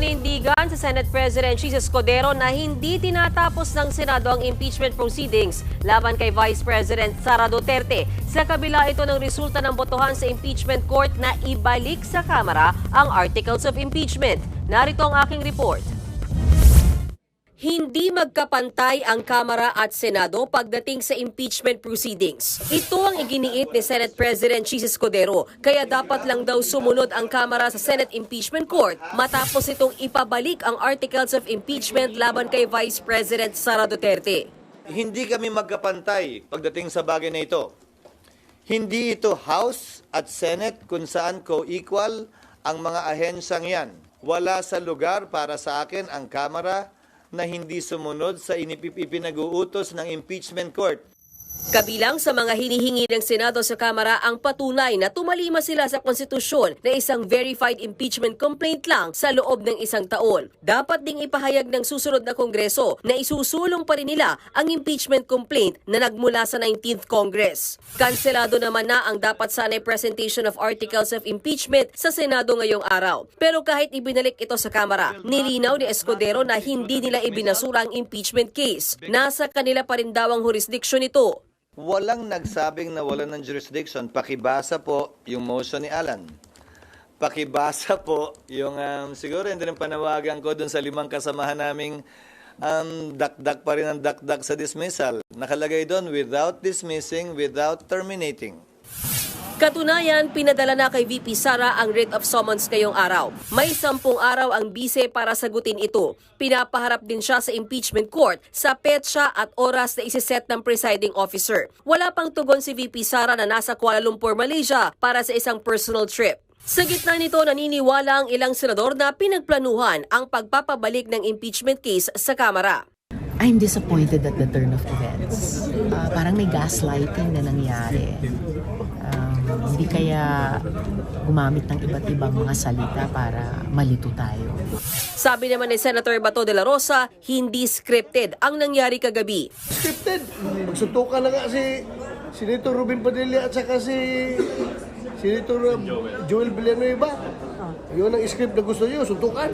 Panindigan sa Senate President Jesus Escudero na hindi tinatapos ng Senado ang impeachment proceedings laban kay Vice President Sara Duterte. Sa kabila ito ng resulta ng botohan sa impeachment court na ibalik sa Kamara ang articles of impeachment. Narito ang aking report. Hindi magkapantay ang Kamara at Senado pagdating sa impeachment proceedings. Ito ang iginiit ni Senate President Jesus Escudero, kaya dapat lang daw sumunod ang Kamara sa Senate Impeachment Court matapos itong ipabalik ang articles of impeachment laban kay Vice President Sara Duterte. Hindi kami magkapantay pagdating sa bagay na ito. Hindi ito House at Senate kung saan co-equal ang mga ahensyang yan. Wala sa lugar para sa akin ang Kamara na hindi sumunod sa ipinag-uutos ng impeachment court. Kabilang sa mga hinihingi ng Senado sa Kamara ang patunay na tumalima sila sa konstitusyon na isang verified impeachment complaint lang sa loob ng isang taon. Dapat ding ipahayag ng susunod na Kongreso na isusulong pa rin nila ang impeachment complaint na nagmula sa 19th Congress. Kanselado naman na ang dapat sanay presentation of articles of impeachment sa Senado ngayong araw. Pero kahit ibinalik ito sa Kamara, nilinaw ni Escudero na hindi nila ibinasura ang impeachment case. Nasa kanila pa rin daw ang jurisdiction nito. Walang nagsabing na wala ng jurisdiction. Pakibasa po yung motion ni Alan. Pakibasa po yung, siguro hindi rin panawagan ko dun sa 5 kasamahan naming dakdak pa rin ang dakdak sa dismissal. Nakalagay doon, without dismissing, without terminating. Katunayan, pinadala na kay VP Sara ang writ of summons ngayong araw. May 10 araw ang bise para sagutin ito. Pinapaharap din siya sa impeachment court sa petsa at oras na isiset ng presiding officer. Wala pang tugon si VP Sara na nasa Kuala Lumpur, Malaysia para sa isang personal trip. Sa gitna nito, naniniwala ang ilang senador na pinagplanuhan ang pagpapabalik ng impeachment case sa Kamara. I'm disappointed at the turn of events. Parang may gaslighting na nangyari. Hindi kaya gumamit ng iba't ibang mga salita para malito tayo. Sabi naman ni Senator Bato de la Rosa, hindi scripted ang nangyari kagabi. Scripted. Magsuntukan na nga si Senator Robin Padilla at saka si Senator Joel Villanueva. Yun ang script na gusto niyo, suntukan.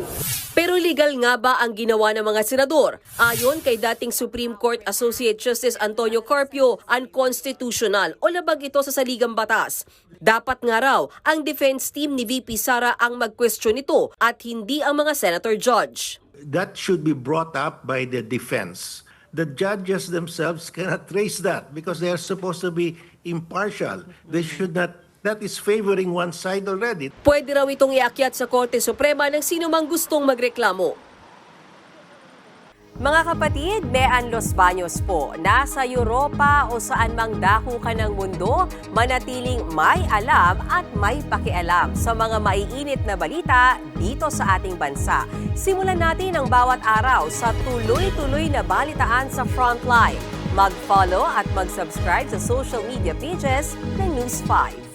Pero legal nga ba ang ginawa ng mga senador? Ayon kay dating Supreme Court Associate Justice Antonio Carpio, unconstitutional o labag ito sa saligang batas. Dapat nga raw ang defense team ni VP Sara ang mag-question nito at hindi ang mga senator judge. That should be brought up by the defense. The judges themselves cannot trace that because they are supposed to be impartial. They should not. That is favoring one side already. Pwede raw itong iakyat sa Korte Suprema ng sino mang gustong magreklamo. Mga kapatid, Mean Los Baños po. Nasa Europa o saan mang dako ka ng mundo, manatiling may alam at may pakialam sa mga maiinit na balita dito sa ating bansa. Simulan natin ang bawat araw sa tuloy-tuloy na balitaan sa Frontline. Mag-follow at mag-subscribe sa social media pages ng News 5.